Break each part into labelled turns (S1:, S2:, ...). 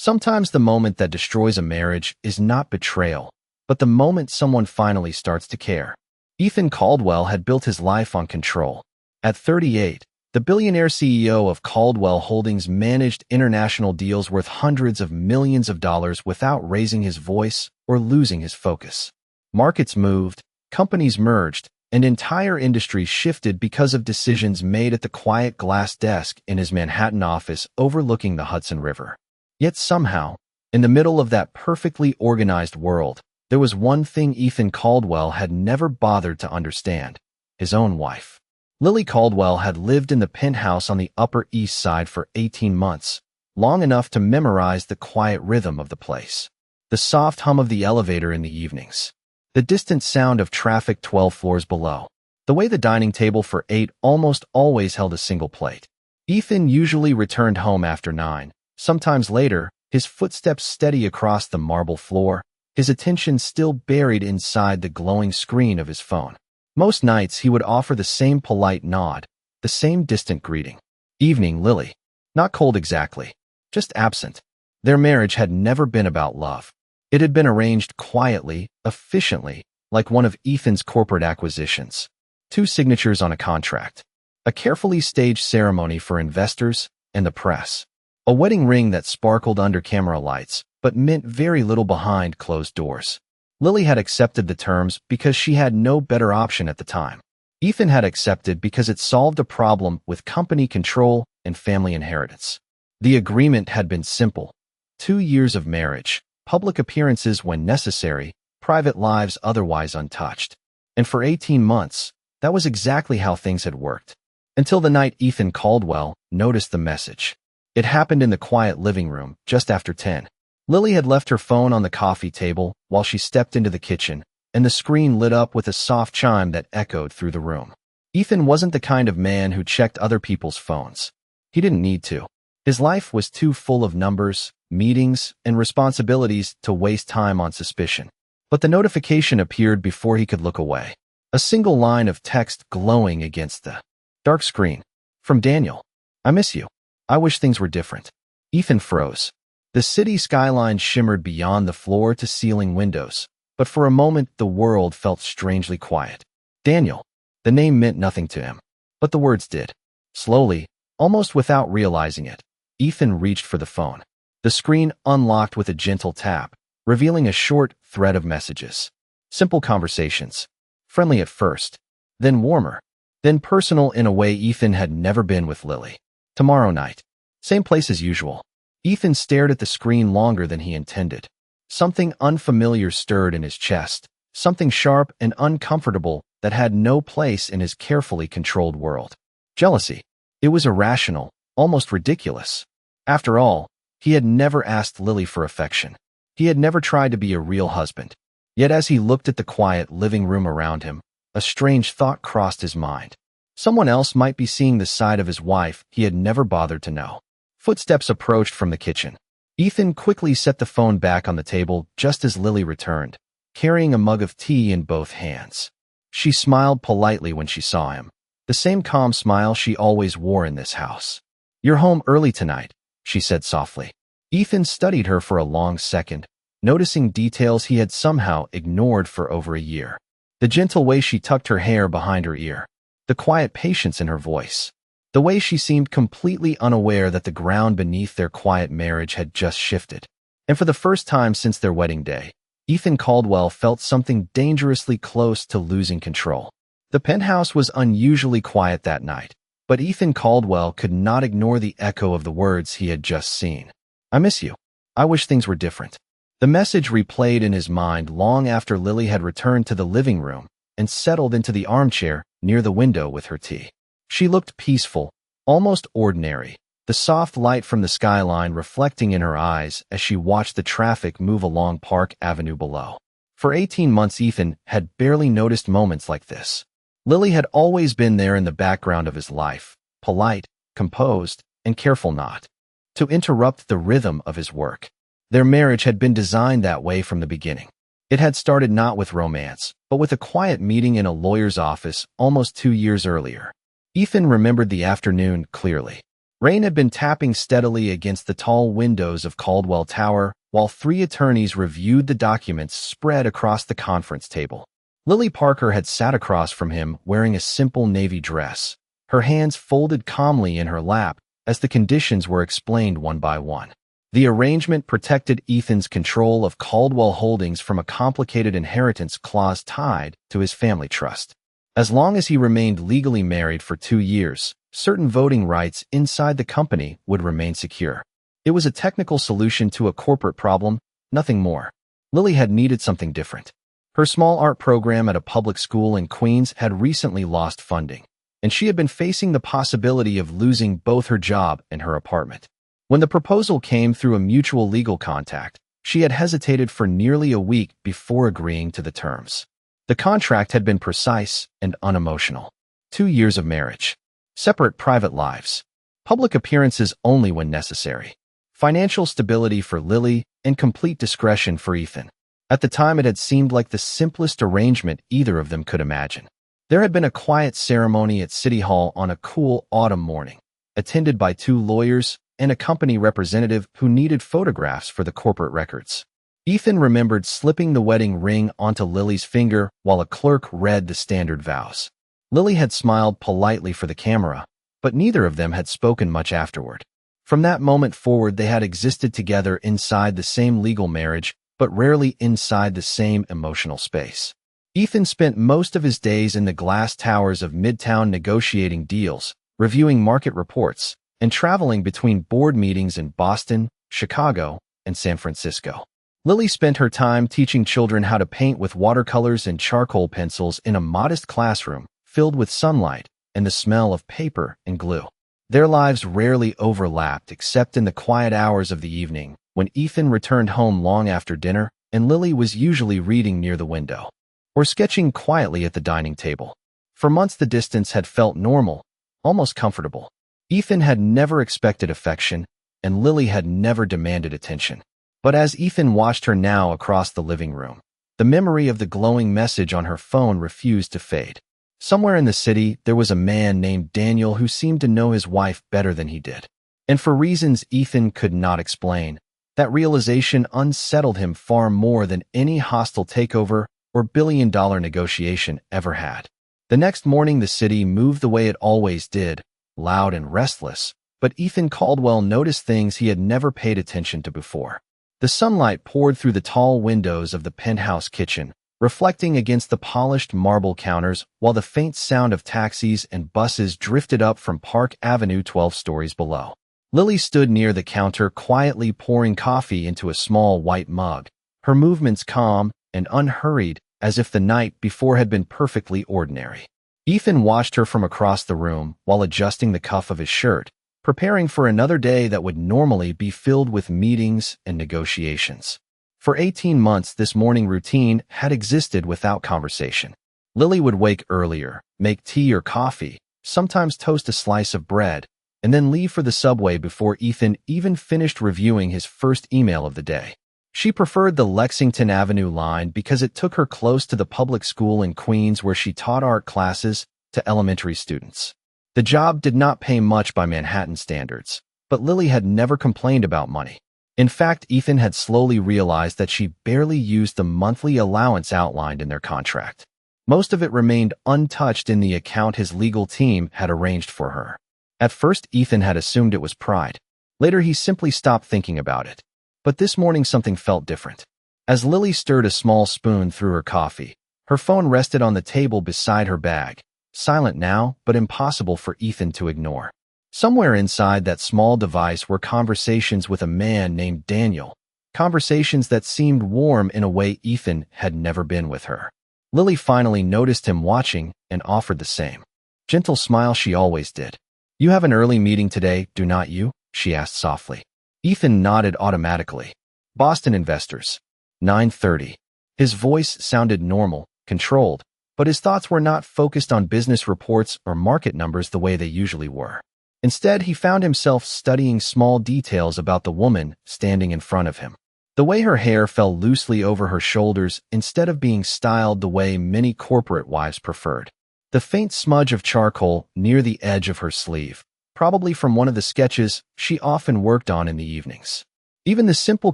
S1: Sometimes the moment that destroys a marriage is not betrayal, but the moment someone finally starts to care. Ethan Caldwell had built his life on control. At 38, the billionaire CEO of Caldwell Holdings managed international deals worth hundreds of millions of dollars without raising his voice or losing his focus. Markets moved, companies merged, and entire industries shifted because of decisions made at the quiet glass desk in his Manhattan office overlooking the Hudson River. Yet somehow, in the middle of that perfectly organized world, there was one thing Ethan Caldwell had never bothered to understand: his own wife. Lily Caldwell had lived in the penthouse on the Upper East Side for 18 months, long enough to memorize the quiet rhythm of the place. The soft hum of the elevator in the evenings. The distant sound of traffic 12 floors below. The way the dining table for 8 almost always held a single plate. Ethan usually returned home after 9. Sometimes later, his footsteps steady across the marble floor, his attention still buried inside the glowing screen of his phone. Most nights he would offer the same polite nod, the same distant greeting. Evening, Lily. Not cold exactly, just absent. Their marriage had never been about love. It had been arranged quietly, efficiently, like one of Ethan's corporate acquisitions. 2 signatures on a contract. A carefully staged ceremony for investors and the press. A wedding ring that sparkled under camera lights, but meant very little behind closed doors. Lily had accepted the terms because she had no better option at the time. Ethan had accepted because it solved a problem with company control and family inheritance. The agreement had been simple: 2 years of marriage, public appearances when necessary, private lives otherwise untouched. And for 18 months, that was exactly how things had worked. Until the night Ethan Caldwell noticed the message. It happened in the quiet living room, just after 10. Lily had left her phone on the coffee table while she stepped into the kitchen, and the screen lit up with a soft chime that echoed through the room. Ethan wasn't the kind of man who checked other people's phones. He didn't need to. His life was too full of numbers, meetings, and responsibilities to waste time on suspicion. But the notification appeared before he could look away. A single line of text glowing against the dark screen. From Daniel. I miss you. I wish things were different. Ethan froze. The city skyline shimmered beyond the floor-to-ceiling windows, but for a moment the world felt strangely quiet. Daniel. The name meant nothing to him, but the words did. Slowly, almost without realizing it, Ethan reached for the phone. The screen unlocked with a gentle tap, revealing a short thread of messages. Simple conversations. Friendly at first, then warmer, then personal in a way Ethan had never been with Lily. Tomorrow night. Same place as usual. Ethan stared at the screen longer than he intended. Something unfamiliar stirred in his chest, something sharp and uncomfortable that had no place in his carefully controlled world. Jealousy. It was irrational, almost ridiculous. After all, he had never asked Lily for affection. He had never tried to be a real husband. Yet as he looked at the quiet living room around him, a strange thought crossed his mind. Someone else might be seeing the side of his wife he had never bothered to know. Footsteps approached from the kitchen. Ethan quickly set the phone back on the table just as Lily returned, carrying a mug of tea in both hands. She smiled politely when she saw him, the same calm smile she always wore in this house. You're home early tonight, she said softly. Ethan studied her for a long second, noticing details he had somehow ignored for over a year. The gentle way she tucked her hair behind her ear. The quiet patience in her voice. The way she seemed completely unaware that the ground beneath their quiet marriage had just shifted. And for the first time since their wedding day, Ethan Caldwell felt something dangerously close to losing control. The penthouse was unusually quiet that night, but Ethan Caldwell could not ignore the echo of the words he had just seen. I miss you. I wish things were different. The message replayed in his mind long after Lily had returned to the living room and settled into the armchair near the window with her tea. She looked peaceful, almost ordinary, the soft light from the skyline reflecting in her eyes as she watched the traffic move along Park Avenue below. For 18 months Ethan had barely noticed moments like this. Lily had always been there in the background of his life, polite, composed, and careful not to interrupt the rhythm of his work. Their marriage had been designed that way from the beginning. It had started not with romance, but with a quiet meeting in a lawyer's office almost 2 years earlier. Ethan remembered the afternoon clearly. Rain had been tapping steadily against the tall windows of Caldwell Tower, while three attorneys reviewed the documents spread across the conference table. Lily Parker had sat across from him wearing a simple navy dress, her hands folded calmly in her lap as the conditions were explained one by one. The arrangement protected Ethan's control of Caldwell Holdings from a complicated inheritance clause tied to his family trust. As long as he remained legally married for 2 years, certain voting rights inside the company would remain secure. It was a technical solution to a corporate problem, nothing more. Lily had needed something different. Her small art program at a public school in Queens had recently lost funding, and she had been facing the possibility of losing both her job and her apartment. When the proposal came through a mutual legal contact, she had hesitated for nearly a week before agreeing to the terms. The contract had been precise and unemotional. 2 years of marriage. Separate private lives. Public appearances only when necessary. Financial stability for Lily and complete discretion for Ethan. At the time, it had seemed like the simplest arrangement either of them could imagine. There had been a quiet ceremony at City Hall on a cool autumn morning, attended by 2 lawyers and a company representative who needed photographs for the corporate records. Ethan remembered slipping the wedding ring onto Lily's finger while a clerk read the standard vows. Lily had smiled politely for the camera, but neither of them had spoken much afterward. From that moment forward, they had existed together inside the same legal marriage, but rarely inside the same emotional space. Ethan spent most of his days in the glass towers of Midtown negotiating deals, reviewing market reports, and traveling between board meetings in Boston, Chicago, and San Francisco. Lily spent her time teaching children how to paint with watercolors and charcoal pencils in a modest classroom filled with sunlight and the smell of paper and glue. Their lives rarely overlapped except in the quiet hours of the evening, when Ethan returned home long after dinner and Lily was usually reading near the window or sketching quietly at the dining table. For months the distance had felt normal, almost comfortable. Ethan had never expected affection, and Lily had never demanded attention. But as Ethan watched her now across the living room, the memory of the glowing message on her phone refused to fade. Somewhere in the city, there was a man named Daniel who seemed to know his wife better than he did. And for reasons Ethan could not explain, that realization unsettled him far more than any hostile takeover or billion-dollar negotiation ever had. The next morning, the city moved the way it always did, loud and restless, but Ethan Caldwell noticed things he had never paid attention to before. The sunlight poured through the tall windows of the penthouse kitchen, reflecting against the polished marble counters, while the faint sound of taxis and buses drifted up from Park Avenue 12 stories below. Lily stood near the counter, quietly pouring coffee into a small white mug, her movements calm and unhurried, as if the night before had been perfectly ordinary. Ethan watched her from across the room while adjusting the cuff of his shirt, preparing for another day that would normally be filled with meetings and negotiations. For 18 months, this morning routine had existed without conversation. Lily would wake earlier, make tea or coffee, sometimes toast a slice of bread, and then leave for the subway before Ethan even finished reviewing his first email of the day. She preferred the Lexington Avenue line because it took her close to the public school in Queens where she taught art classes to elementary students. The job did not pay much by Manhattan standards, but Lily had never complained about money. In fact, Ethan had slowly realized that she barely used the monthly allowance outlined in their contract. Most of it remained untouched in the account his legal team had arranged for her. At first, Ethan had assumed it was pride. Later, he simply stopped thinking about it. But this morning something felt different. As Lily stirred a small spoon through her coffee, her phone rested on the table beside her bag, silent now, but impossible for Ethan to ignore. Somewhere inside that small device were conversations with a man named Daniel, conversations that seemed warm in a way Ethan had never been with her. Lily finally noticed him watching and offered the same gentle smile she always did. "You have an early meeting today, do not you?" she asked softly. Ethan nodded automatically. "Boston investors. 9:30. His voice sounded normal, controlled, but his thoughts were not focused on business reports or market numbers the way they usually were. Instead, he found himself studying small details about the woman standing in front of him. The way her hair fell loosely over her shoulders instead of being styled the way many corporate wives preferred. The faint smudge of charcoal near the edge of her sleeve, probably from one of the sketches she often worked on in the evenings. Even the simple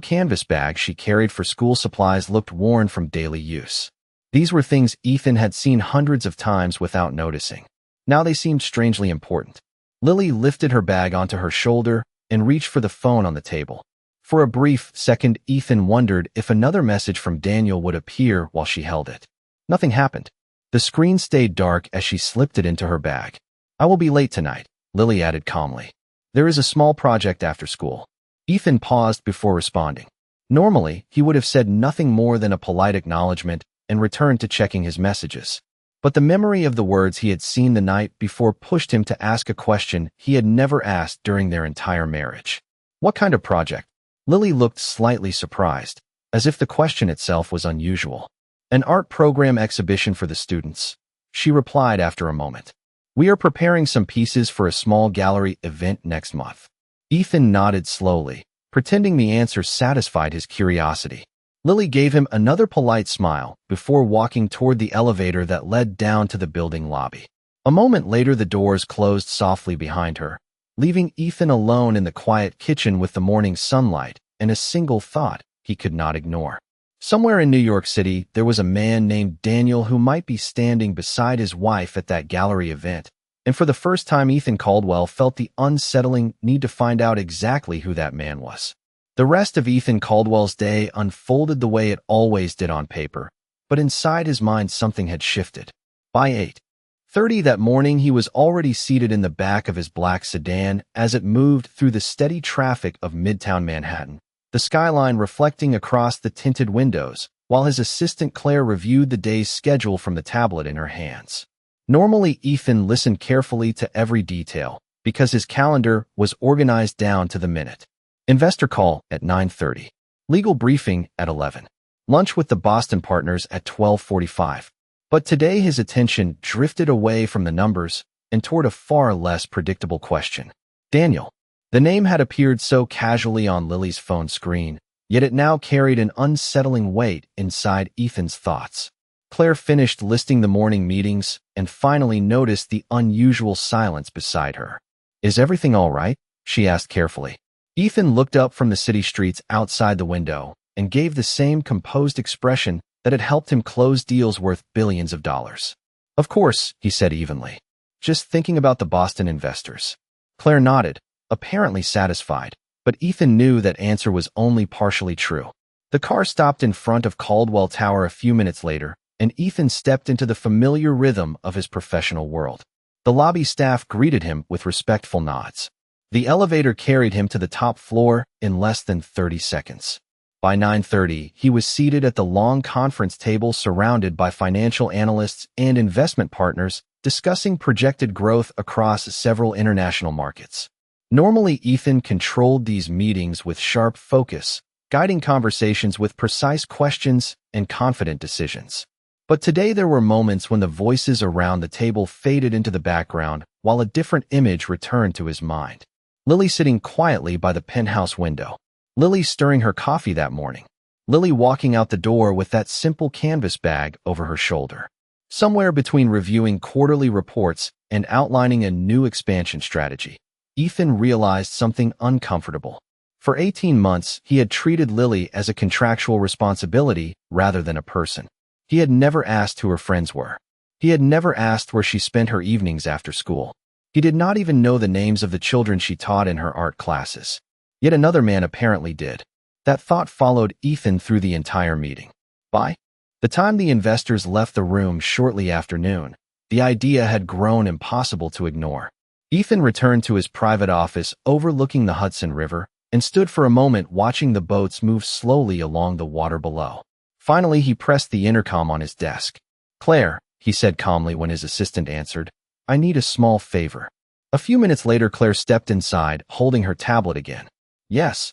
S1: canvas bag she carried for school supplies looked worn from daily use. These were things Ethan had seen hundreds of times without noticing. Now they seemed strangely important. Lily lifted her bag onto her shoulder and reached for the phone on the table. For a brief second, Ethan wondered if another message from Daniel would appear while she held it. Nothing happened. The screen stayed dark as she slipped it into her bag. "I will be late tonight," Lily added calmly. "There is a small project after school." Ethan paused before responding. Normally, he would have said nothing more than a polite acknowledgement and returned to checking his messages. But the memory of the words he had seen the night before pushed him to ask a question he had never asked during their entire marriage. "What kind of project?" Lily looked slightly surprised, as if the question itself was unusual. "An art program exhibition for the students," she replied after a moment. "We are preparing some pieces for a small gallery event next month." Ethan nodded slowly, pretending the answer satisfied his curiosity. Lily gave him another polite smile before walking toward the elevator that led down to the building lobby. A moment later, the doors closed softly behind her, leaving Ethan alone in the quiet kitchen with the morning sunlight and a single thought he could not ignore. Somewhere in New York City, there was a man named Daniel who might be standing beside his wife at that gallery event, and for the first time Ethan Caldwell felt the unsettling need to find out exactly who that man was. The rest of Ethan Caldwell's day unfolded the way it always did on paper, but inside his mind something had shifted. By 8:30 that morning, he was already seated in the back of his black sedan as it moved through the steady traffic of Midtown Manhattan, the skyline reflecting across the tinted windows, while his assistant Claire reviewed the day's schedule from the tablet in her hands. Normally, Ethan listened carefully to every detail because his calendar was organized down to the minute. Investor call at 9:30. Legal briefing at 11. Lunch with the Boston partners at 12:45. But today his attention drifted away from the numbers and toward a far less predictable question. Daniel. The name had appeared so casually on Lily's phone screen, yet it now carried an unsettling weight inside Ethan's thoughts. Claire finished listing the morning meetings and finally noticed the unusual silence beside her. "Is everything all right?" she asked carefully. Ethan looked up from the city streets outside the window and gave the same composed expression that had helped him close deals worth billions of dollars. "Of course," he said evenly. "Just thinking about the Boston investors." Claire nodded, apparently satisfied, but Ethan knew that answer was only partially true. The car stopped in front of Caldwell Tower a few minutes later, and Ethan stepped into the familiar rhythm of his professional world. The lobby staff greeted him with respectful nods. The elevator carried him to the top floor in less than 30 seconds. By 9:30, he was seated at the long conference table surrounded by financial analysts and investment partners discussing projected growth across several international markets. Normally, Ethan controlled these meetings with sharp focus, guiding conversations with precise questions and confident decisions. But today there were moments when the voices around the table faded into the background while a different image returned to his mind. Lily sitting quietly by the penthouse window. Lily stirring her coffee that morning. Lily walking out the door with that simple canvas bag over her shoulder. Somewhere between reviewing quarterly reports and outlining a new expansion strategy, Ethan realized something uncomfortable. For 18 months, he had treated Lily as a contractual responsibility rather than a person. He had never asked who her friends were. He had never asked where she spent her evenings after school. He did not even know the names of the children she taught in her art classes. Yet another man apparently did. That thought followed Ethan through the entire meeting. By the time the investors left the room shortly after noon, the idea had grown impossible to ignore. Ethan returned to his private office overlooking the Hudson River and stood for a moment watching the boats move slowly along the water below. Finally, he pressed the intercom on his desk. "Claire," he said calmly when his assistant answered, "I need a small favor." A few minutes later, Claire stepped inside, holding her tablet again. "Yes."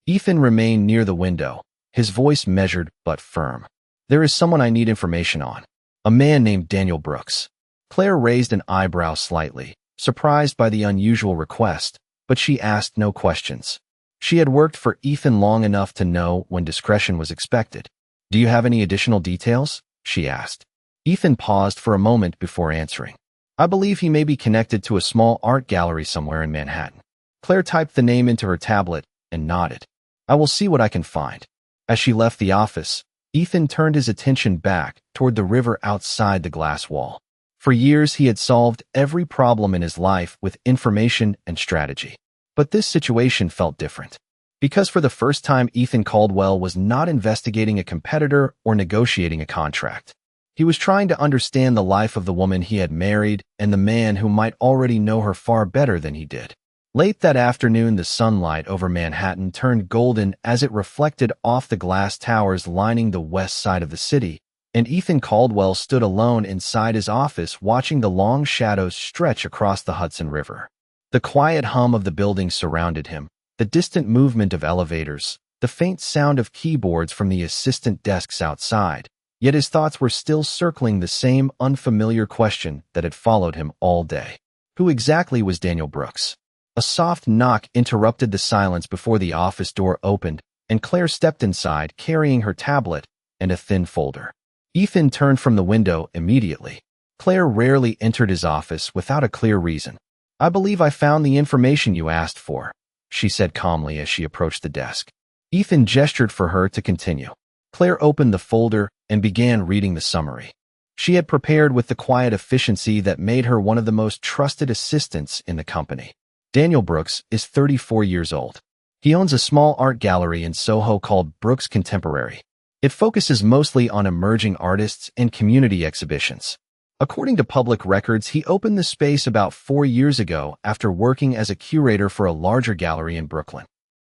S1: Ethan remained near the window, his voice measured but firm. "There is someone I need information on. A man named Daniel Brooks." Claire raised an eyebrow slightly, surprised by the unusual request, but she asked no questions. She had worked for Ethan long enough to know when discretion was expected. "Do you have any additional details?" she asked. Ethan paused for a moment before answering. I believe he may be connected to a small art gallery somewhere in Manhattan. Claire typed the name into her tablet and nodded. I will see what I can find. As she left the office, Ethan turned his attention back toward the river outside the glass wall. For years, he had solved every problem in his life with information and strategy. But this situation felt different. Because for the first time, Ethan Caldwell was not investigating a competitor or negotiating a contract. He was trying to understand the life of the woman he had married and the man who might already know her far better than he did. Late that afternoon, the sunlight over Manhattan turned golden as it reflected off the glass towers lining the west side of the city, and Ethan Caldwell stood alone inside his office watching the long shadows stretch across the Hudson River. The quiet hum of the buildings surrounded him, the distant movement of elevators, the faint sound of keyboards from the assistant desks outside, yet his thoughts were still circling the same unfamiliar question that had followed him all day. Who exactly was Daniel Brooks? A soft knock interrupted the silence before the office door opened, and Claire stepped inside carrying her tablet and a thin folder. Ethan turned from the window immediately. Claire rarely entered his office without a clear reason. I believe I found the information you asked for, she said calmly as she approached the desk. Ethan gestured for her to continue. Claire opened the folder and began reading the summary. She had prepared with the quiet efficiency that made her one of the most trusted assistants in the company. Daniel Brooks is 34 years old. He owns a small art gallery in Soho called Brooks Contemporary. It focuses mostly on emerging artists and community exhibitions. According to public records, he opened the space about 4 years ago after working as a curator for a larger gallery in Brooklyn.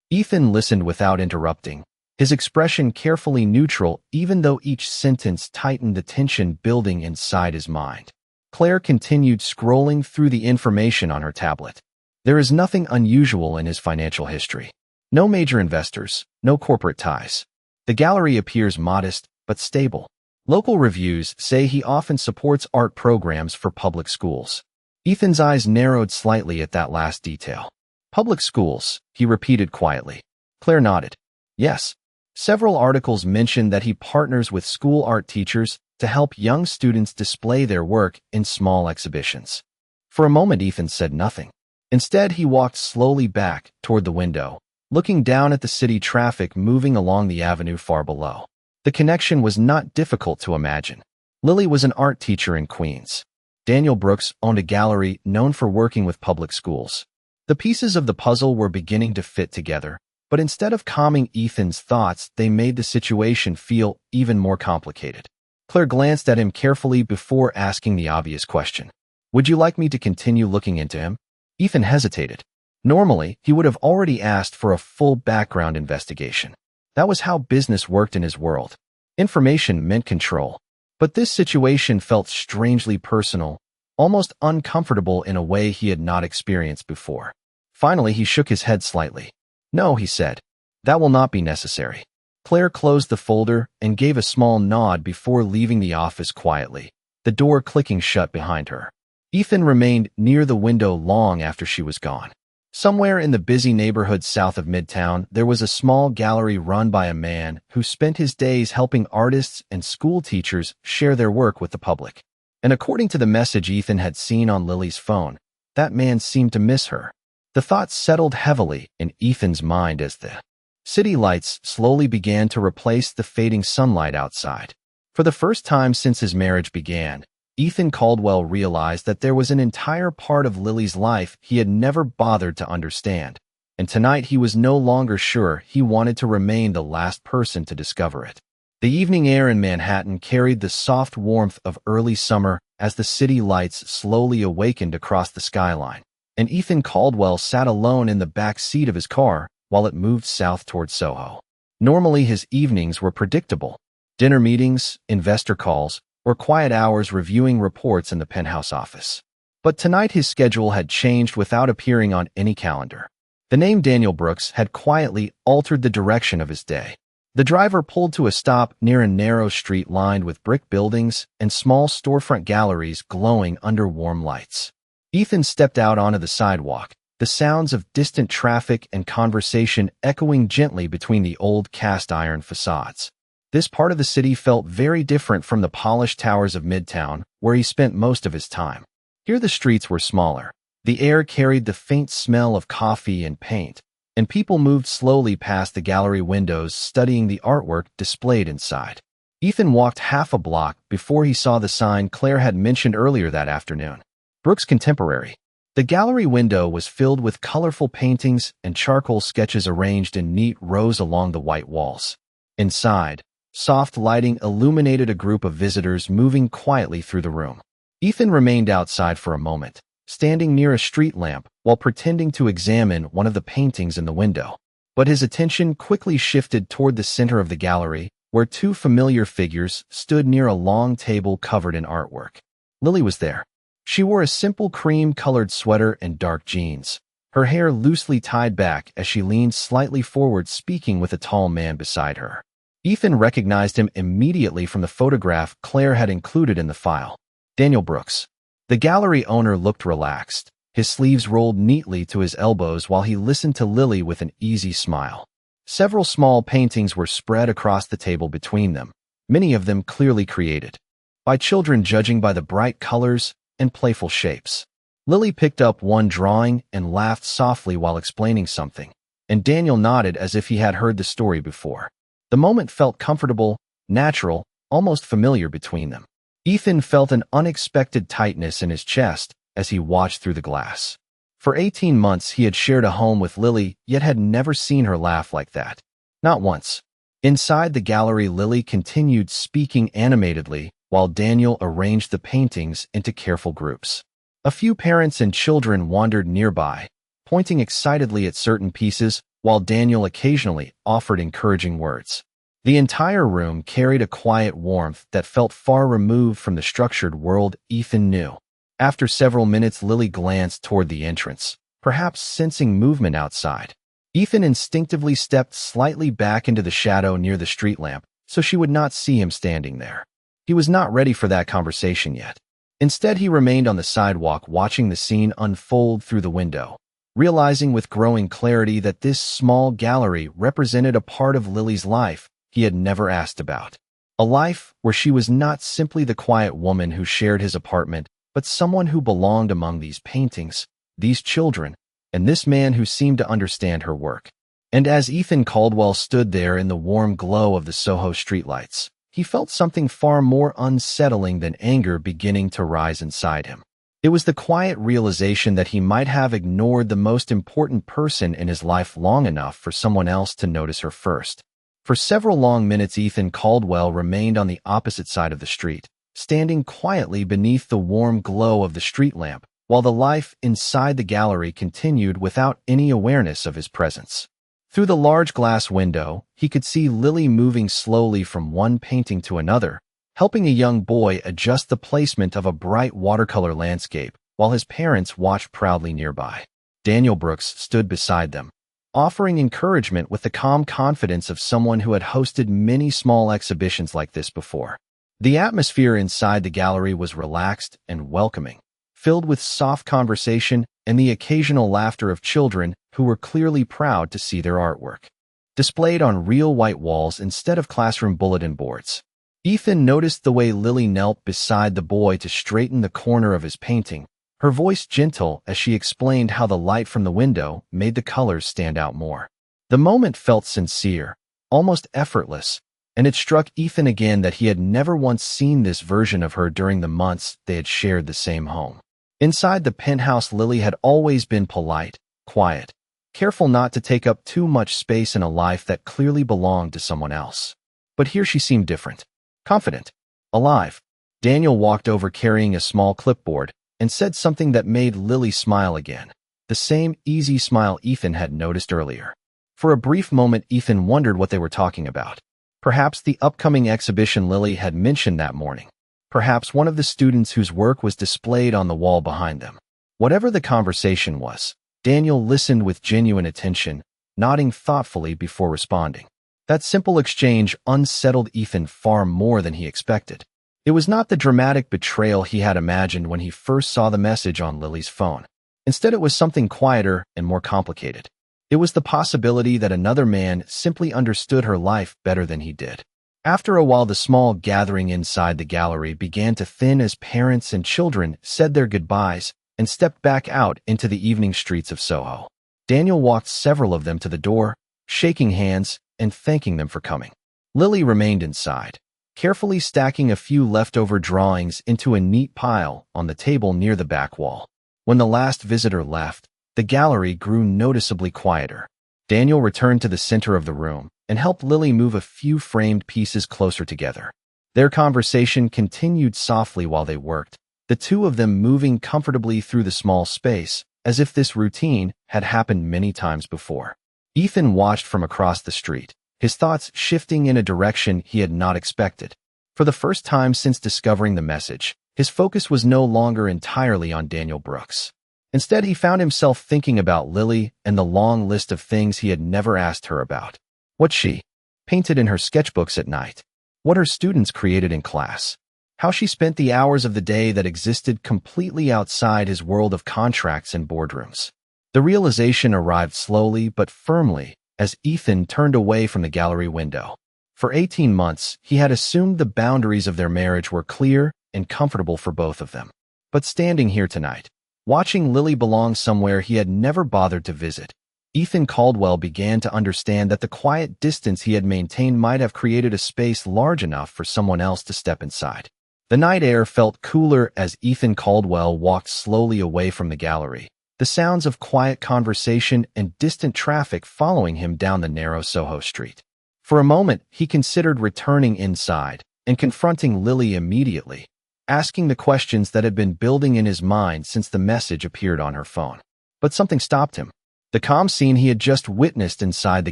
S1: Ethan listened without interrupting, his expression carefully neutral even though each sentence tightened the tension building inside his mind. Claire continued scrolling through the information on her tablet. There is nothing unusual in his financial history. No major investors, no corporate ties. The gallery appears modest but stable. Local reviews say he often supports art programs for public schools. Ethan's eyes narrowed slightly at that last detail. Public schools, he repeated quietly. Claire nodded. Yes. Several articles mention that he partners with school art teachers to help young students display their work in small exhibitions. For a moment, Ethan said nothing. Instead, he walked slowly back toward the window, looking down at the city traffic moving along the avenue far below. The connection was not difficult to imagine. Lily was an art teacher in Queens. Daniel Brooks owned a gallery known for working with public schools. The pieces of the puzzle were beginning to fit together, but instead of calming Ethan's thoughts, they made the situation feel even more complicated. Claire glanced at him carefully before asking the obvious question. Would you like me to continue looking into him? Ethan hesitated. Normally, he would have already asked for a full background investigation. That was how business worked in his world. Information meant control. But this situation felt strangely personal, almost uncomfortable in a way he had not experienced before. Finally, he shook his head slightly. No, he said. That will not be necessary. Claire closed the folder and gave a small nod before leaving the office quietly, the door clicking shut behind her. Ethan remained near the window long after she was gone. Somewhere in the busy neighborhood south of Midtown, there was a small gallery run by a man who spent his days helping artists and school teachers share their work with the public. And according to the message Ethan had seen on Lily's phone, that man seemed to miss her. The thought settled heavily in Ethan's mind as the city lights slowly began to replace the fading sunlight outside. For the first time since his marriage began, Ethan Caldwell realized that there was an entire part of Lily's life he had never bothered to understand, and tonight he was no longer sure he wanted to remain the last person to discover it. The evening air in Manhattan carried the soft warmth of early summer as the city lights slowly awakened across the skyline, and Ethan Caldwell sat alone in the back seat of his car while it moved south toward Soho. Normally his evenings were predictable: dinner meetings, investor calls, or quiet hours reviewing reports in the penthouse office. But tonight his schedule had changed without appearing on any calendar. The name Daniel Brooks had quietly altered the direction of his day. The driver pulled to a stop near a narrow street lined with brick buildings and small storefront galleries glowing under warm lights. Ethan stepped out onto the sidewalk, the sounds of distant traffic and conversation echoing gently between the old cast-iron facades. This part of the city felt very different from the polished towers of Midtown, where he spent most of his time. Here the streets were smaller. The air carried the faint smell of coffee and paint, and people moved slowly past the gallery windows studying the artwork displayed inside. Ethan walked half a block before he saw the sign Claire had mentioned earlier that afternoon. Brooks Contemporary. The gallery window was filled with colorful paintings and charcoal sketches arranged in neat rows along the white walls. Inside, soft lighting illuminated a group of visitors moving quietly through the room. Ethan remained outside for a moment, standing near a street lamp while pretending to examine one of the paintings in the window. But his attention quickly shifted toward the center of the gallery, where two familiar figures stood near a long table covered in artwork. Lily was there. She wore a simple cream-colored sweater and dark jeans, her hair loosely tied back as she leaned slightly forward speaking with a tall man beside her. Ethan recognized him immediately from the photograph Claire had included in the file. Daniel Brooks. The gallery owner looked relaxed, his sleeves rolled neatly to his elbows while he listened to Lily with an easy smile. Several small paintings were spread across the table between them, many of them clearly created by children judging by the bright colors and playful shapes. Lily picked up one drawing and laughed softly while explaining something, and Daniel nodded as if he had heard the story before. The moment felt comfortable, natural, almost familiar between them. Ethan felt an unexpected tightness in his chest as he watched through the glass. For 18 months he had shared a home with Lily, yet had never seen her laugh like that. Not once. Inside the gallery, Lily continued speaking animatedly, while Daniel arranged the paintings into careful groups. A few parents and children wandered nearby, pointing excitedly at certain pieces, while Daniel occasionally offered encouraging words. The entire room carried a quiet warmth that felt far removed from the structured world Ethan knew. After several minutes, Lily glanced toward the entrance, perhaps sensing movement outside. Ethan instinctively stepped slightly back into the shadow near the street lamp so she would not see him standing there. He was not ready for that conversation yet. Instead, he remained on the sidewalk watching the scene unfold through the window, realizing with growing clarity that this small gallery represented a part of Lily's life he had never asked about. A life where she was not simply the quiet woman who shared his apartment, but someone who belonged among these paintings, these children, and this man who seemed to understand her work. And as Ethan Caldwell stood there in the warm glow of the Soho streetlights, he felt something far more unsettling than anger beginning to rise inside him. It was the quiet realization that he might have ignored the most important person in his life long enough for someone else to notice her first. For several long minutes, Ethan Caldwell remained on the opposite side of the street, standing quietly beneath the warm glow of the street lamp, while the life inside the gallery continued without any awareness of his presence. Through the large glass window, he could see Lily moving slowly from one painting to another, helping a young boy adjust the placement of a bright watercolor landscape, while his parents watched proudly nearby. Daniel Brooks stood beside them, offering encouragement with the calm confidence of someone who had hosted many small exhibitions like this before. The atmosphere inside the gallery was relaxed and welcoming, filled with soft conversation and the occasional laughter of children who were clearly proud to see their artwork displayed on real white walls instead of classroom bulletin boards. Ethan noticed the way Lily knelt beside the boy to straighten the corner of his painting, her voice gentle as she explained how the light from the window made the colors stand out more. The moment felt sincere, almost effortless, and it struck Ethan again that he had never once seen this version of her during the months they had shared the same home. Inside the penthouse, Lily had always been polite, quiet, careful not to take up too much space in a life that clearly belonged to someone else. But here she seemed different, confident, alive. Daniel walked over carrying a small clipboard and said something that made Lily smile again, the same easy smile Ethan had noticed earlier. For a brief moment, Ethan wondered what they were talking about. Perhaps the upcoming exhibition Lily had mentioned that morning. Perhaps one of the students whose work was displayed on the wall behind them. Whatever the conversation was, Daniel listened with genuine attention, nodding thoughtfully before responding. That simple exchange unsettled Ethan far more than he expected. It was not the dramatic betrayal he had imagined when he first saw the message on Lily's phone. Instead, it was something quieter and more complicated. It was the possibility that another man simply understood her life better than he did. After a while, the small gathering inside the gallery began to thin as parents and children said their goodbyes and stepped back out into the evening streets of Soho. Daniel walked several of them to the door, shaking hands and thanking them for coming. Lily remained inside, carefully stacking a few leftover drawings into a neat pile on the table near the back wall. When the last visitor left, the gallery grew noticeably quieter. Daniel returned to the center of the room and helped Lily move a few framed pieces closer together. Their conversation continued softly while they worked, the two of them moving comfortably through the small space, as if this routine had happened many times before. Ethan watched from across the street, his thoughts shifting in a direction he had not expected. For the first time since discovering the message, his focus was no longer entirely on Daniel Brooks. Instead, he found himself thinking about Lily and the long list of things he had never asked her about. What she painted in her sketchbooks at night. What her students created in class. How she spent the hours of the day that existed completely outside his world of contracts and boardrooms. The realization arrived slowly but firmly as Ethan turned away from the gallery window. For 18 months, he had assumed the boundaries of their marriage were clear and comfortable for both of them. But standing here tonight, watching Lily belong somewhere he had never bothered to visit, Ethan Caldwell began to understand that the quiet distance he had maintained might have created a space large enough for someone else to step inside. The night air felt cooler as Ethan Caldwell walked slowly away from the gallery, the sounds of quiet conversation and distant traffic following him down the narrow Soho street. For a moment, he considered returning inside and confronting Lily immediately, asking the questions that had been building in his mind since the message appeared on her phone. But something stopped him. The calm scene he had just witnessed inside the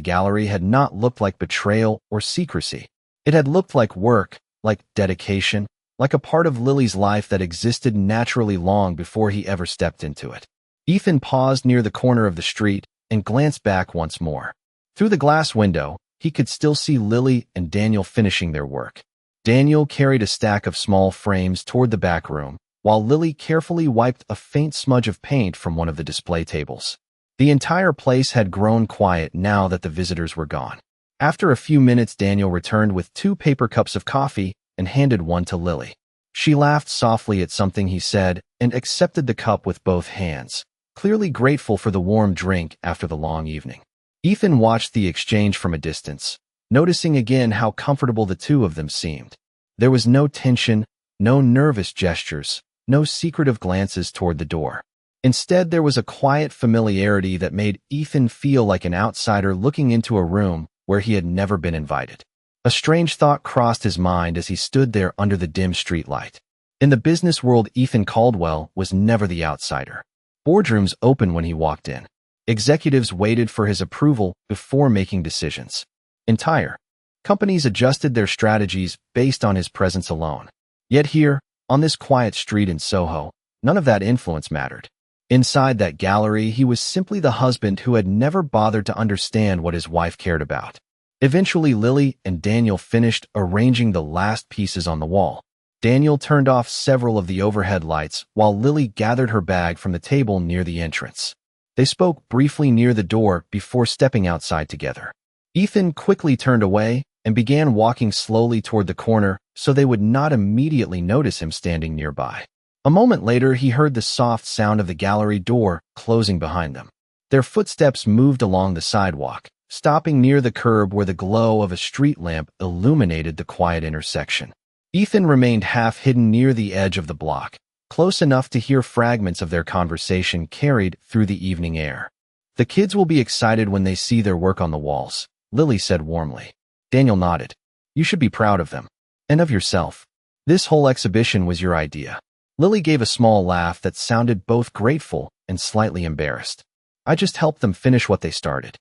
S1: gallery had not looked like betrayal or secrecy. It had looked like work, like dedication, like a part of Lily's life that existed naturally long before he ever stepped into it. Ethan paused near the corner of the street and glanced back once more. Through the glass window, he could still see Lily and Daniel finishing their work. Daniel carried a stack of small frames toward the back room, while Lily carefully wiped a faint smudge of paint from one of the display tables. The entire place had grown quiet now that the visitors were gone. After a few minutes, Daniel returned with 2 paper cups of coffee and handed one to Lily. She laughed softly at something he said and accepted the cup with both hands, clearly grateful for the warm drink after the long evening. Ethan watched the exchange from a distance, noticing again how comfortable the two of them seemed. There was no tension, no nervous gestures, no secretive glances toward the door. Instead, there was a quiet familiarity that made Ethan feel like an outsider looking into a room where he had never been invited. A strange thought crossed his mind as he stood there under the dim streetlight. In the business world, Ethan Caldwell was never the outsider. Boardrooms opened when he walked in. Executives waited for his approval before making decisions. Entire companies adjusted their strategies based on his presence alone. Yet here, on this quiet street in Soho, none of that influence mattered. Inside that gallery, he was simply the husband who had never bothered to understand what his wife cared about. Eventually, Lily and Daniel finished arranging the last pieces on the wall. Daniel turned off several of the overhead lights while Lily gathered her bag from the table near the entrance. They spoke briefly near the door before stepping outside together. Ethan quickly turned away and began walking slowly toward the corner so they would not immediately notice him standing nearby. A moment later, he heard the soft sound of the gallery door closing behind them. Their footsteps moved along the sidewalk, stopping near the curb where the glow of a street lamp illuminated the quiet intersection. Ethan remained half hidden near the edge of the block, close enough to hear fragments of their conversation carried through the evening air. "The kids will be excited when they see their work on the walls," Lily said warmly. Daniel nodded. "You should be proud of them. And of yourself. This whole exhibition was your idea." Lily gave a small laugh that sounded both grateful and slightly embarrassed. "I just helped them finish what they started."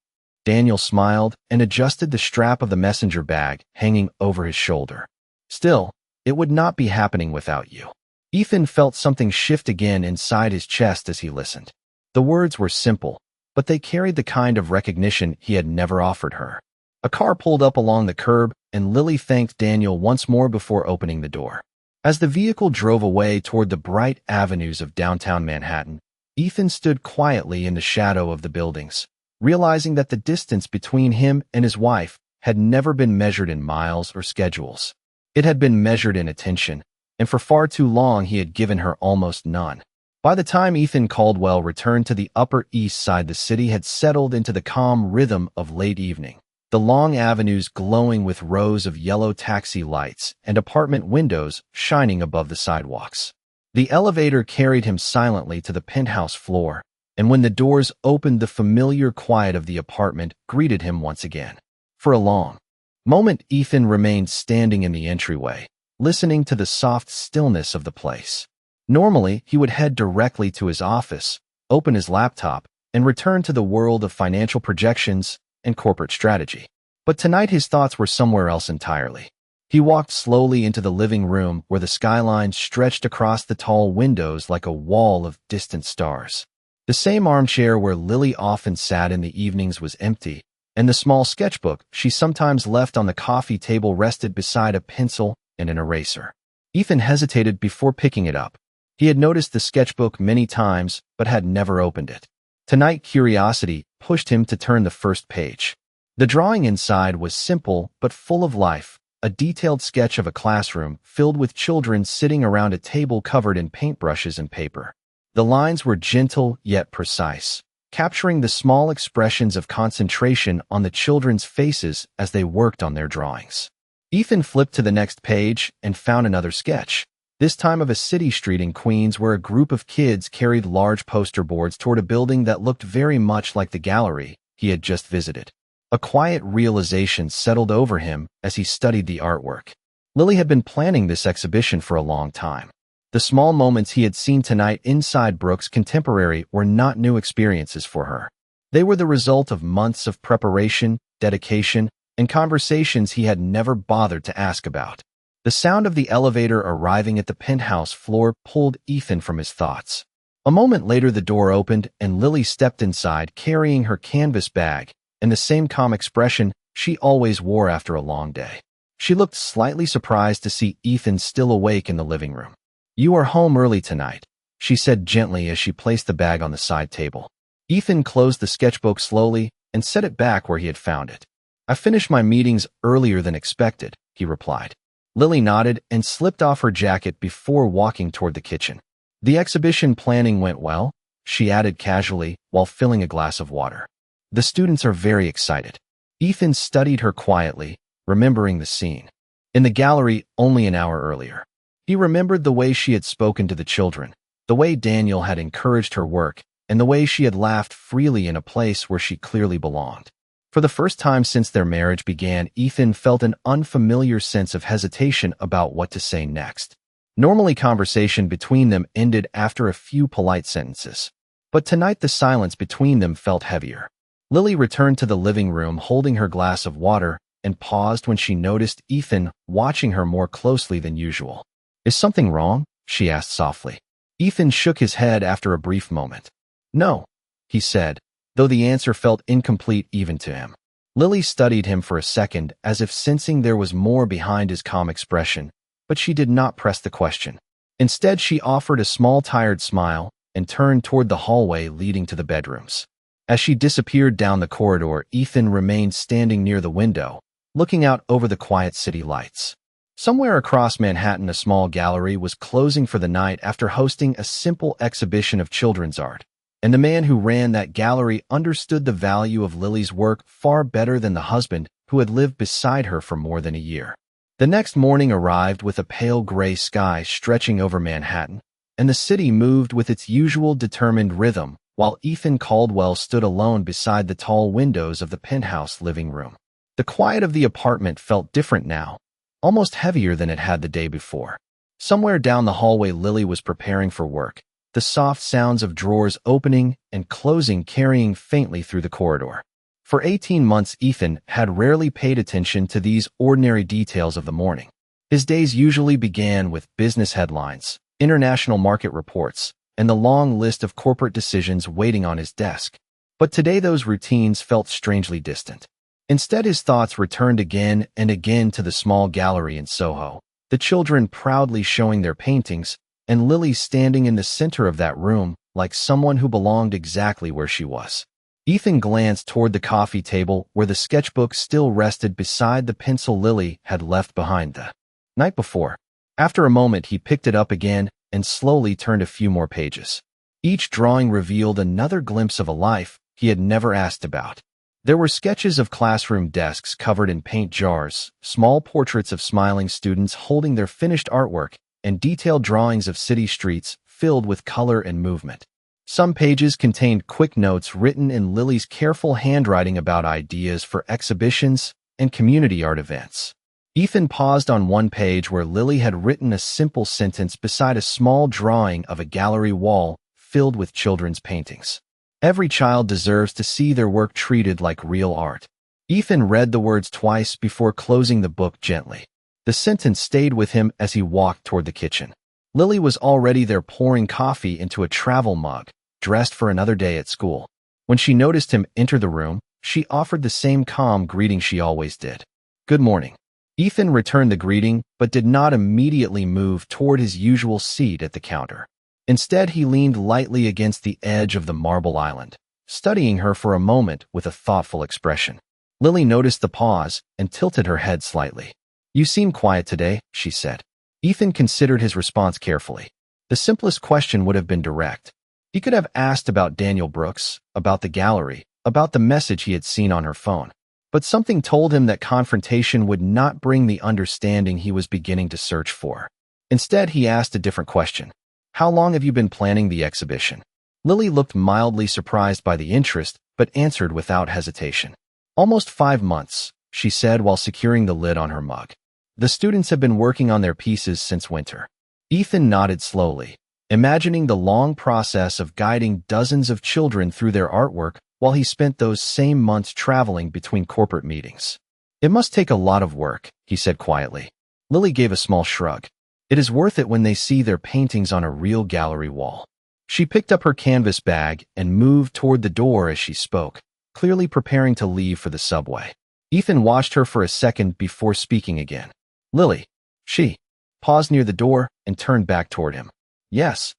S1: Daniel smiled and adjusted the strap of the messenger bag hanging over his shoulder. "Still, it would not be happening without you." Ethan felt something shift again inside his chest as he listened. The words were simple, but they carried the kind of recognition he had never offered her. A car pulled up along the curb, and Lily thanked Daniel once more before opening the door. As the vehicle drove away toward the bright avenues of downtown Manhattan, Ethan stood quietly in the shadow of the buildings, realizing that the distance between him and his wife had never been measured in miles or schedules. It had been measured in attention, and for far too long he had given her almost none. By the time Ethan Caldwell returned to the Upper East Side, the city had settled into the calm rhythm of late evening, the long avenues glowing with rows of yellow taxi lights and apartment windows shining above the sidewalks. The elevator carried him silently to the penthouse floor, and when the doors opened, the familiar quiet of the apartment greeted him once again. For a long moment, Ethan remained standing in the entryway, listening to the soft stillness of the place. Normally, he would head directly to his office, open his laptop, and return to the world of financial projections and corporate strategy. But tonight his thoughts were somewhere else entirely. He walked slowly into the living room where the skyline stretched across the tall windows like a wall of distant stars. The same armchair where Lily often sat in the evenings was empty, and the small sketchbook she sometimes left on the coffee table rested beside a pencil and an eraser. Ethan hesitated before picking it up. He had noticed the sketchbook many times, but had never opened it. Tonight, curiosity pushed him to turn the first page. The drawing inside was simple but full of life, a detailed sketch of a classroom filled with children sitting around a table covered in paintbrushes and paper. The lines were gentle yet precise, capturing the small expressions of concentration on the children's faces as they worked on their drawings. Ethan flipped to the next page and found another sketch, this time of a city street in Queens where a group of kids carried large poster boards toward a building that looked very much like the gallery he had just visited. A quiet realization settled over him as he studied the artwork. Lily had been planning this exhibition for a long time. The small moments he had seen tonight inside Brooks Contemporary were not new experiences for her. They were the result of months of preparation, dedication, and conversations he had never bothered to ask about. The sound of the elevator arriving at the penthouse floor pulled Ethan from his thoughts. A moment later, the door opened and Lily stepped inside carrying her canvas bag and the same calm expression she always wore after a long day. She looked slightly surprised to see Ethan still awake in the living room. "You are home early tonight," she said gently as she placed the bag on the side table. Ethan closed the sketchbook slowly and set it back where he had found it. "I finished my meetings earlier than expected," he replied. Lily nodded and slipped off her jacket before walking toward the kitchen. "The exhibition planning went well," she added casually while filling a glass of water. "The students are very excited." Ethan studied her quietly, remembering the scene in the gallery only an hour earlier. He remembered the way she had spoken to the children, the way Daniel had encouraged her work, and the way she had laughed freely in a place where she clearly belonged. For the first time since their marriage began, Ethan felt an unfamiliar sense of hesitation about what to say next. Normally, conversation between them ended after a few polite sentences, but tonight the silence between them felt heavier. Lily returned to the living room holding her glass of water and paused when she noticed Ethan watching her more closely than usual. "Is something wrong?" she asked softly. Ethan shook his head after a brief moment. "No," he said, though the answer felt incomplete even to him. Lily studied him for a second as if sensing there was more behind his calm expression, but she did not press the question. Instead, she offered a small tired smile and turned toward the hallway leading to the bedrooms. As she disappeared down the corridor, Ethan remained standing near the window, looking out over the quiet city lights. Somewhere across Manhattan, a small gallery was closing for the night after hosting a simple exhibition of children's art. And the man who ran that gallery understood the value of Lily's work far better than the husband who had lived beside her for more than a year. The next morning arrived with a pale gray sky stretching over Manhattan, and the city moved with its usual determined rhythm, while Ethan Caldwell stood alone beside the tall windows of the penthouse living room. The quiet of the apartment felt different now, almost heavier than it had the day before. Somewhere down the hallway, Lily was preparing for work, the soft sounds of drawers opening and closing carrying faintly through the corridor. For 18 months, Ethan had rarely paid attention to these ordinary details of the morning. His days usually began with business headlines, international market reports, and the long list of corporate decisions waiting on his desk. But today those routines felt strangely distant. Instead, his thoughts returned again and again to the small gallery in Soho, the children proudly showing their paintings, and Lily standing in the center of that room like someone who belonged exactly where she was. Ethan glanced toward the coffee table where the sketchbook still rested beside the pencil Lily had left behind the night before. After a moment, he picked it up again and slowly turned a few more pages. Each drawing revealed another glimpse of a life he had never asked about. There were sketches of classroom desks covered in paint jars, small portraits of smiling students holding their finished artwork, and detailed drawings of city streets filled with color and movement. Some pages contained quick notes written in Lily's careful handwriting about ideas for exhibitions and community art events. Ethan paused on one page where Lily had written a simple sentence beside a small drawing of a gallery wall filled with children's paintings. Every child deserves to see their work treated like real art. Ethan read the words twice before closing the book gently. The sentence stayed with him as he walked toward the kitchen. Lily was already there pouring coffee into a travel mug, dressed for another day at school. When she noticed him enter the room, she offered the same calm greeting she always did. "Good morning." Ethan returned the greeting, but did not immediately move toward his usual seat at the counter. Instead, he leaned lightly against the edge of the marble island, studying her for a moment with a thoughtful expression. Lily noticed the pause and tilted her head slightly. "You seem quiet today," she said. Ethan considered his response carefully. The simplest question would have been direct. He could have asked about Daniel Brooks, about the gallery, about the message he had seen on her phone. But something told him that confrontation would not bring the understanding he was beginning to search for. Instead, he asked a different question. "How long have you been planning the exhibition?" Lily looked mildly surprised by the interest, but answered without hesitation. "Almost 5 months," she said while securing the lid on her mug. "The students have been working on their pieces since winter." Ethan nodded slowly, imagining the long process of guiding dozens of children through their artwork while he spent those same months traveling between corporate meetings. "It must take a lot of work," he said quietly. Lily gave a small shrug. "It is worth it when they see their paintings on a real gallery wall." She picked up her canvas bag and moved toward the door as she spoke, clearly preparing to leave for the subway. Ethan watched her for a second before speaking again. "Lily." She paused near the door and turned back toward him. "Yes."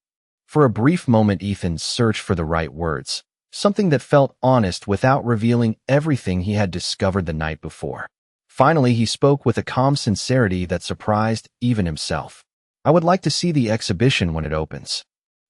S1: For a brief moment, Ethan searched for the right words, something that felt honest without revealing everything he had discovered the night before. Finally, he spoke with a calm sincerity that surprised even himself. "I would like to see the exhibition when it opens."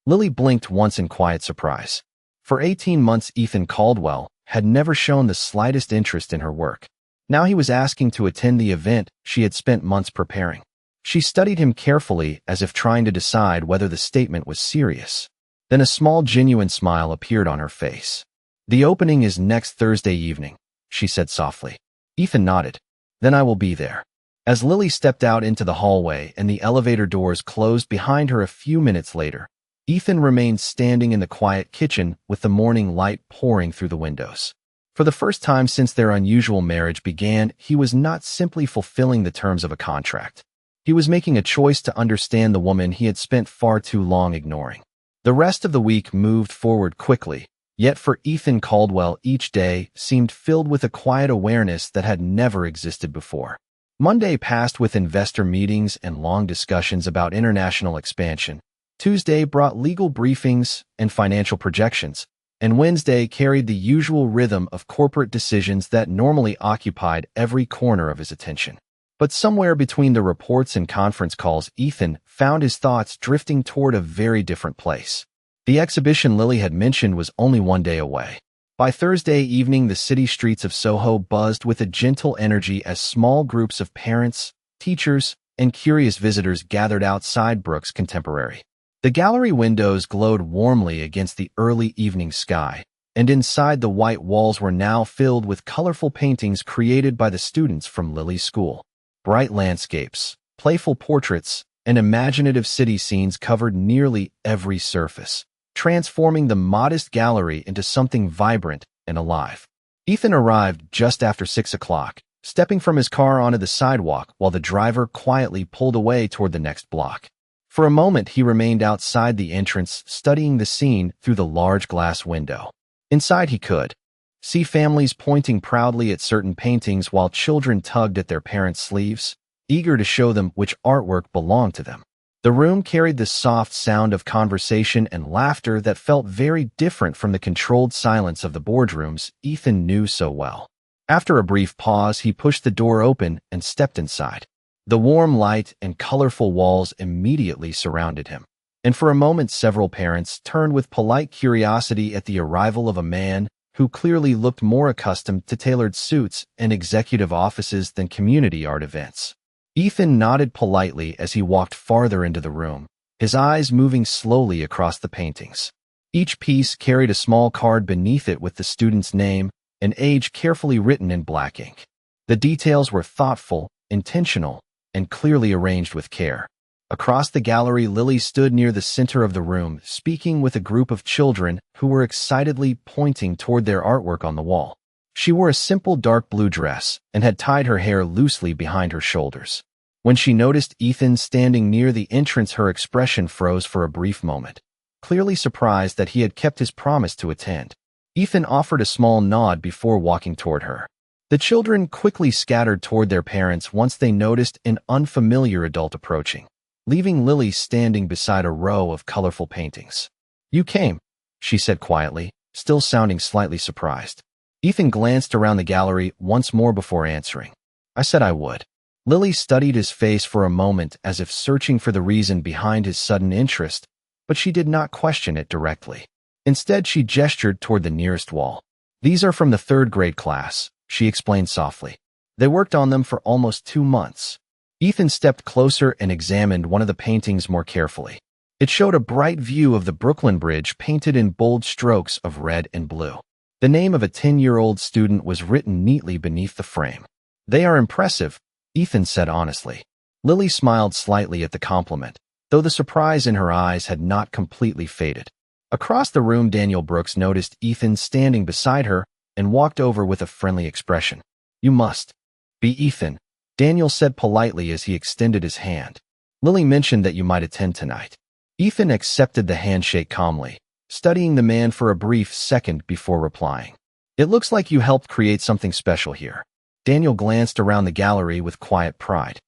S1: Lily blinked once in quiet surprise. For 18 months, Ethan Caldwell had never shown the slightest interest in her work. Now he was asking to attend the event she had spent months preparing. She studied him carefully as if trying to decide whether the statement was serious. Then a small, genuine smile appeared on her face. "The opening is next Thursday evening," she said softly. Ethan nodded. "Then I will be there." As Lily stepped out into the hallway and the elevator doors closed behind her a few minutes later, Ethan remained standing in the quiet kitchen with the morning light pouring through the windows. For the first time since their unusual marriage began, he was not simply fulfilling the terms of a contract. He was making a choice to understand the woman he had spent far too long ignoring. The rest of the week moved forward quickly, yet for Ethan Caldwell each day seemed filled with a quiet awareness that had never existed before. Monday passed with investor meetings and long discussions about international expansion. Tuesday brought legal briefings and financial projections, and Wednesday carried the usual rhythm of corporate decisions that normally occupied every corner of his attention. But somewhere between the reports and conference calls, Ethan found his thoughts drifting toward a very different place. The exhibition Lily had mentioned was only one day away. By Thursday evening, the city streets of Soho buzzed with a gentle energy as small groups of parents, teachers, and curious visitors gathered outside Brooks Contemporary. The gallery windows glowed warmly against the early evening sky, and inside the white walls were now filled with colorful paintings created by the students from Lily's school. Bright landscapes, playful portraits, and imaginative city scenes covered nearly every surface, transforming the modest gallery into something vibrant and alive. Ethan arrived just after 6 o'clock, stepping from his car onto the sidewalk while the driver quietly pulled away toward the next block. For a moment, he remained outside the entrance, studying the scene through the large glass window. Inside, he could see families pointing proudly at certain paintings while children tugged at their parents' sleeves, eager to show them which artwork belonged to them. The The room carried the soft sound of conversation and laughter that felt very different from the controlled silence of the boardrooms Ethan knew so well. After a brief pause, he pushed the door open and stepped inside. The warm light and colorful walls immediately surrounded him, and for a moment several parents turned with polite curiosity at the arrival of a man who clearly looked more accustomed to tailored suits and executive offices than community art events. Ethan nodded politely as he walked farther into the room, his eyes moving slowly across the paintings. Each piece carried a small card beneath it with the student's name and age carefully written in black ink. The details were thoughtful, intentional, and clearly arranged with care. Across the gallery, Lily stood near the center of the room, speaking with a group of children who were excitedly pointing toward their artwork on the wall. She wore a simple dark blue dress and had tied her hair loosely behind her shoulders. When she noticed Ethan standing near the entrance, her expression froze for a brief moment, clearly surprised that he had kept his promise to attend. Ethan offered a small nod before walking toward her. The children quickly scattered toward their parents once they noticed an unfamiliar adult approaching, leaving Lily standing beside a row of colorful paintings. "You came," she said quietly, still sounding slightly surprised. Ethan glanced around the gallery once more before answering. "I said I would." Lily studied his face for a moment as if searching for the reason behind his sudden interest, but she did not question it directly. Instead, she gestured toward the nearest wall. "These are from the third-grade class," she explained softly. "They worked on them for almost 2 months. Ethan stepped closer and examined one of the paintings more carefully. It showed a bright view of the Brooklyn Bridge painted in bold strokes of red and blue. The name of a 10-year-old student was written neatly beneath the frame. "They are impressive," Ethan said honestly. Lily smiled slightly at the compliment, though the surprise in her eyes had not completely faded. Across the room, Daniel Brooks noticed Ethan standing beside her and walked over with a friendly expression. "You must be Ethan," Daniel said politely as he extended his hand. "Lily mentioned that you might attend tonight." Ethan accepted the handshake calmly, studying the man for a brief second before replying. "It looks like you helped create something special here." Daniel glanced around the gallery with quiet pride.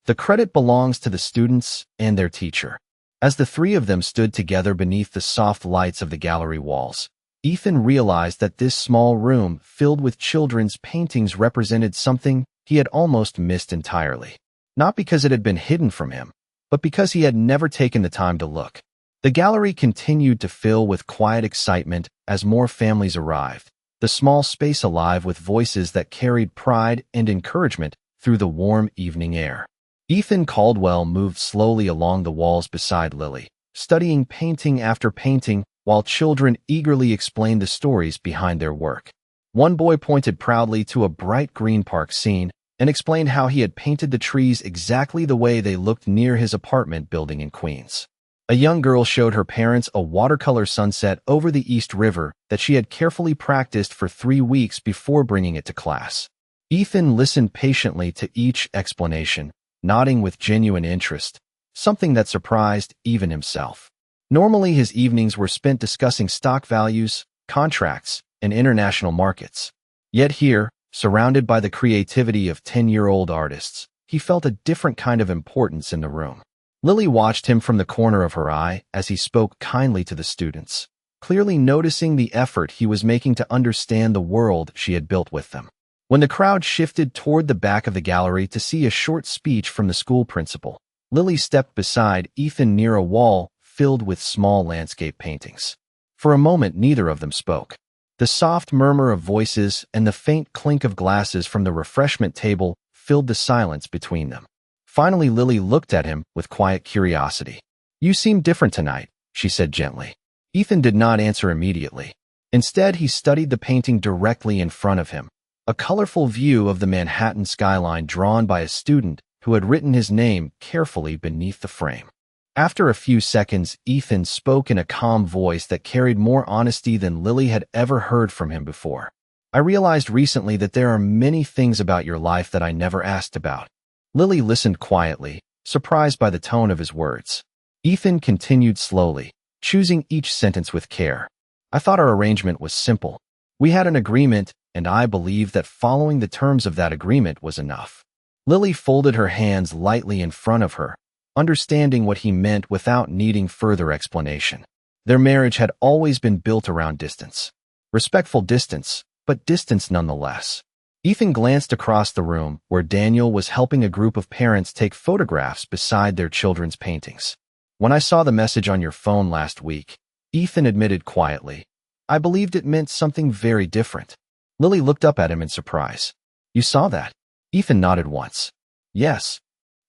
S1: "The credit belongs to the students and their teacher." As the three of them stood together beneath the soft lights of the gallery walls, Ethan realized that this small room filled with children's paintings represented something he had almost missed entirely. Not because it had been hidden from him, but because he had never taken the time to look. The gallery continued to fill with quiet excitement as more families arrived, the small space alive with voices that carried pride and encouragement through the warm evening air. Ethan Caldwell moved slowly along the walls beside Lily, studying painting after painting while children eagerly explained the stories behind their work. One boy pointed proudly to a bright green park scene and explained how he had painted the trees exactly the way they looked near his apartment building in Queens. A young girl showed her parents a watercolor sunset over the East River that she had carefully practiced for 3 weeks before bringing it to class. Ethan listened patiently to each explanation, nodding with genuine interest, something that surprised even himself. Normally, his evenings were spent discussing stock values, contracts, and international markets. Yet here, surrounded by the creativity of 10-year-old artists, he felt a different kind of importance in the room. Lily watched him from the corner of her eye as he spoke kindly to the students, clearly noticing the effort he was making to understand the world she had built with them. When the crowd shifted toward the back of the gallery to see a short speech from the school principal, Lily stepped beside Ethan near a wall filled with small landscape paintings. For a moment, neither of them spoke. The soft murmur of voices and the faint clink of glasses from the refreshment table filled the silence between them. Finally, Lily looked at him with quiet curiosity. "You seem different tonight," she said gently. Ethan did not answer immediately. Instead, he studied the painting directly in front of him, a colorful view of the Manhattan skyline drawn by a student who had written his name carefully beneath the frame. After a few seconds, Ethan spoke in a calm voice that carried more honesty than Lily had ever heard from him before. "I realized recently that there are many things about your life that I never asked about." Lily listened quietly, surprised by the tone of his words. Ethan continued slowly, choosing each sentence with care. "I thought our arrangement was simple. We had an agreement, and I believed that following the terms of that agreement was enough." Lily folded her hands lightly in front of her, understanding what he meant without needing further explanation. Their marriage had always been built around distance. Respectful distance, but distance nonetheless. Ethan glanced across the room where Daniel was helping a group of parents take photographs beside their children's paintings. When I saw the message on your phone last week, Ethan admitted quietly, I believed it meant something very different. Lily looked up at him in surprise. You saw that? Ethan nodded once. Yes.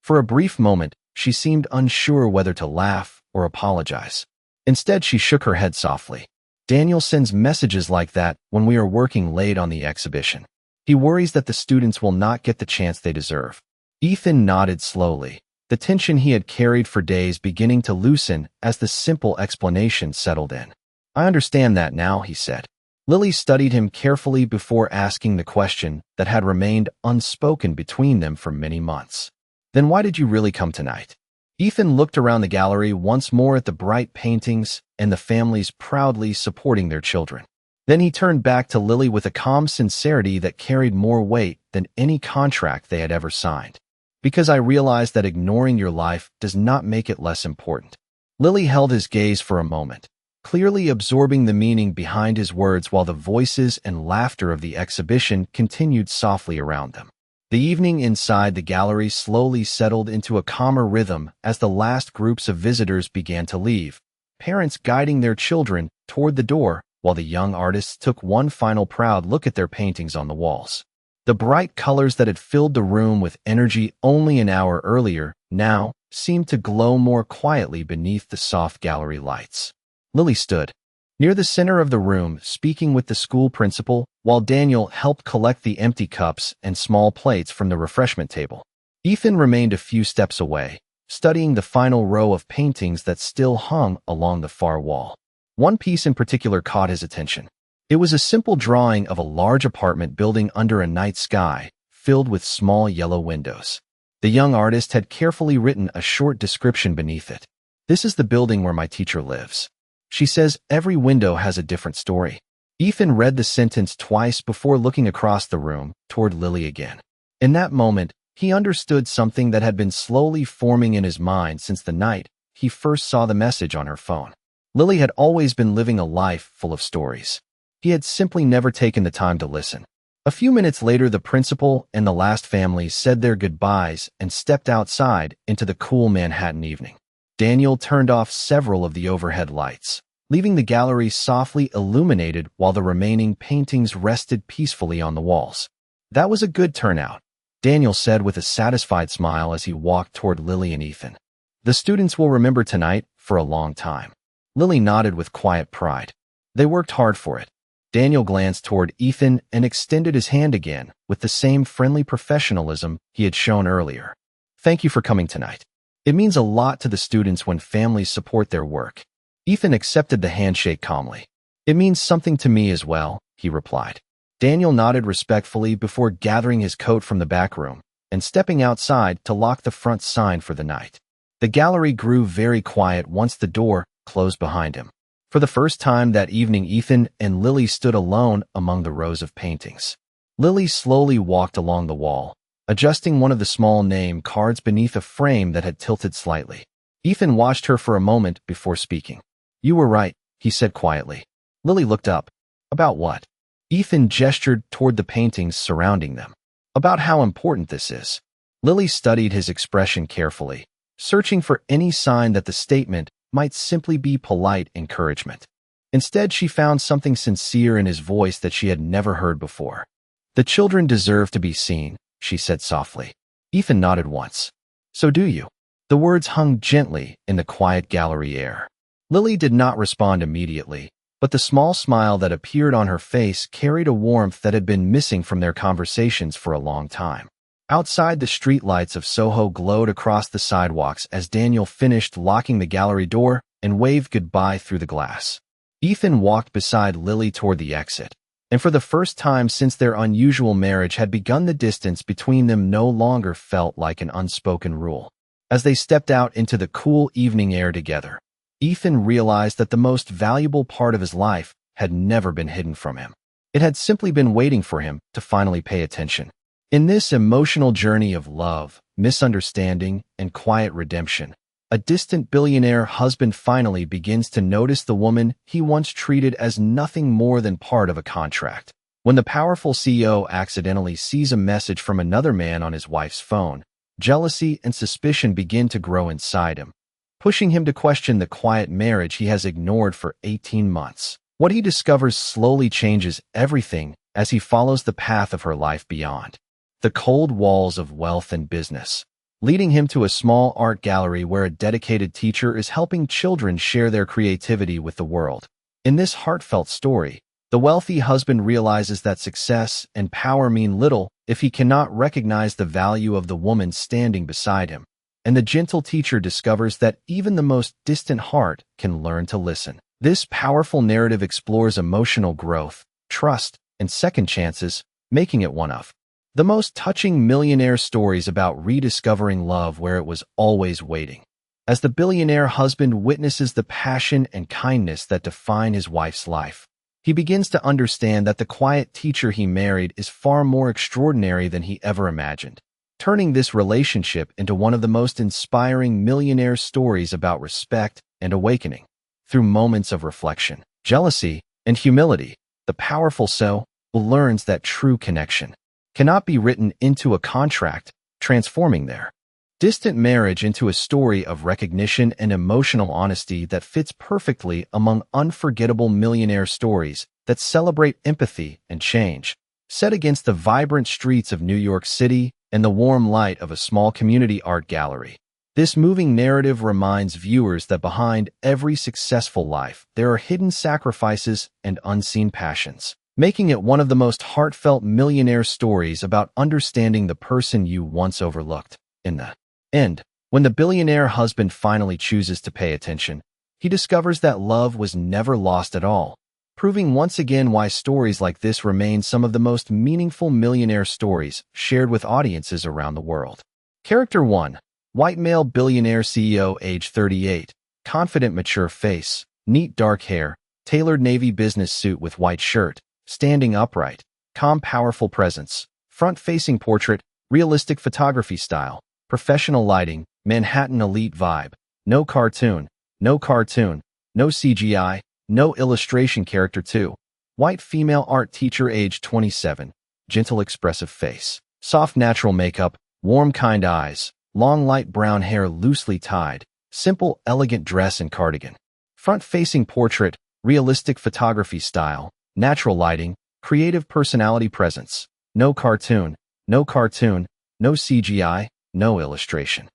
S1: For a brief moment, she seemed unsure whether to laugh or apologize. Instead, she shook her head softly. Daniel sends messages like that when we are working late on the exhibition. He worries that the students will not get the chance they deserve. Ethan nodded slowly, the tension he had carried for days beginning to loosen as the simple explanation settled in. I understand that now, he said. Lily studied him carefully before asking the question that had remained unspoken between them for many months. Then why did you really come tonight? Ethan looked around the gallery once more at the bright paintings and the families proudly supporting their children. Then he turned back to Lily with a calm sincerity that carried more weight than any contract they had ever signed. Because I realized that ignoring your life does not make it less important. Lily held his gaze for a moment, clearly absorbing the meaning behind his words while the voices and laughter of the exhibition continued softly around them. The evening inside the gallery slowly settled into a calmer rhythm as the last groups of visitors began to leave, parents guiding their children toward the door while the young artists took one final proud look at their paintings on the walls. The bright colors that had filled the room with energy only an hour earlier now seemed to glow more quietly beneath the soft gallery lights. Lily stood near the center of the room, speaking with the school principal, while Daniel helped collect the empty cups and small plates from the refreshment table. Ethan remained a few steps away, studying the final row of paintings that still hung along the far wall. One piece in particular caught his attention. It was a simple drawing of a large apartment building under a night sky, filled with small yellow windows. The young artist had carefully written a short description beneath it. This is the building where my teacher lives. She says every window has a different story. Ethan read the sentence twice before looking across the room toward Lily again. In that moment, he understood something that had been slowly forming in his mind since the night he first saw the message on her phone. Lily had always been living a life full of stories. He had simply never taken the time to listen. A few minutes later, the principal and the last family said their goodbyes and stepped outside into the cool Manhattan evening. Daniel turned off several of the overhead lights, leaving the gallery softly illuminated while the remaining paintings rested peacefully on the walls. That was a good turnout, Daniel said with a satisfied smile as he walked toward Lily and Ethan. The students will remember tonight for a long time. Lily nodded with quiet pride. They worked hard for it. Daniel glanced toward Ethan and extended his hand again with the same friendly professionalism he had shown earlier. Thank you for coming tonight. It means a lot to the students when families support their work. Ethan accepted the handshake calmly. It means something to me as well, he replied. Daniel nodded respectfully before gathering his coat from the back room and stepping outside to lock the front sign for the night. The gallery grew very quiet once the door closed behind him. For the first time that evening, Ethan and Lily stood alone among the rows of paintings. Lily slowly walked along the wall, adjusting one of the small name cards beneath a frame that had tilted slightly. Ethan watched her for a moment before speaking. You were right, he said quietly. Lily looked up. About what? Ethan gestured toward the paintings surrounding them. About how important this is. Lily studied his expression carefully, searching for any sign that the statement might simply be polite encouragement. Instead, she found something sincere in his voice that she had never heard before. The children deserve to be seen, she said softly. Ethan nodded once. So do you. The words hung gently in the quiet gallery air. Lily did not respond immediately, but the small smile that appeared on her face carried a warmth that had been missing from their conversations for a long time. Outside, the streetlights of Soho glowed across the sidewalks as Daniel finished locking the gallery door and waved goodbye through the glass. Ethan walked beside Lily toward the exit, and for the first time since their unusual marriage had begun, the distance between them no longer felt like an unspoken rule. As they stepped out into the cool evening air together, Ethan realized that the most valuable part of his life had never been hidden from him. It had simply been waiting for him to finally pay attention. In this emotional journey of love, misunderstanding, and quiet redemption, a distant billionaire husband finally begins to notice the woman he once treated as nothing more than part of a contract. When the powerful CEO accidentally sees a message from another man on his wife's phone, jealousy and suspicion begin to grow inside him, pushing him to question the quiet marriage he has ignored for 18 months. What he discovers slowly changes everything as he follows the path of her life beyond the cold walls of wealth and business, leading him to a small art gallery where a dedicated teacher is helping children share their creativity with the world. In this heartfelt story, the wealthy husband realizes that success and power mean little if he cannot recognize the value of the woman standing beside him, and the gentle teacher discovers that even the most distant heart can learn to listen. This powerful narrative explores emotional growth, trust, and second chances, making it one of the most touching millionaire stories about rediscovering love where it was always waiting. As the billionaire husband witnesses the passion and kindness that define his wife's life, he begins to understand that the quiet teacher he married is far more extraordinary than he ever imagined, turning this relationship into one of the most inspiring millionaire stories about respect and awakening. Through moments of reflection, jealousy, and humility, the powerful soul learns that true connection cannot be written into a contract, transforming their distant marriage into a story of recognition and emotional honesty that fits perfectly among unforgettable millionaire stories that celebrate empathy and change. Set against the vibrant streets of New York City and the warm light of a small community art gallery, this moving narrative reminds viewers that behind every successful life, there are hidden sacrifices and unseen passions, making it one of the most heartfelt millionaire stories about understanding the person you once overlooked. In the end, when the billionaire husband finally chooses to pay attention, he discovers that love was never lost at all, proving once again why stories like this remain some of the most meaningful millionaire stories shared with audiences around the world. Character 1. White male billionaire CEO, age 38, confident mature face, neat dark hair, tailored navy business suit with white shirt, standing upright, calm powerful presence, front-facing portrait, realistic photography style, professional lighting, Manhattan elite vibe, no cartoon, no CGI, no illustration. Character 2. White female art teacher, age 27, gentle expressive face, soft natural makeup, warm kind eyes, long light brown hair loosely tied, simple elegant dress and cardigan. Front-facing portrait, realistic photography style, natural lighting, creative personality presence, no cartoon, no CGI, no illustration.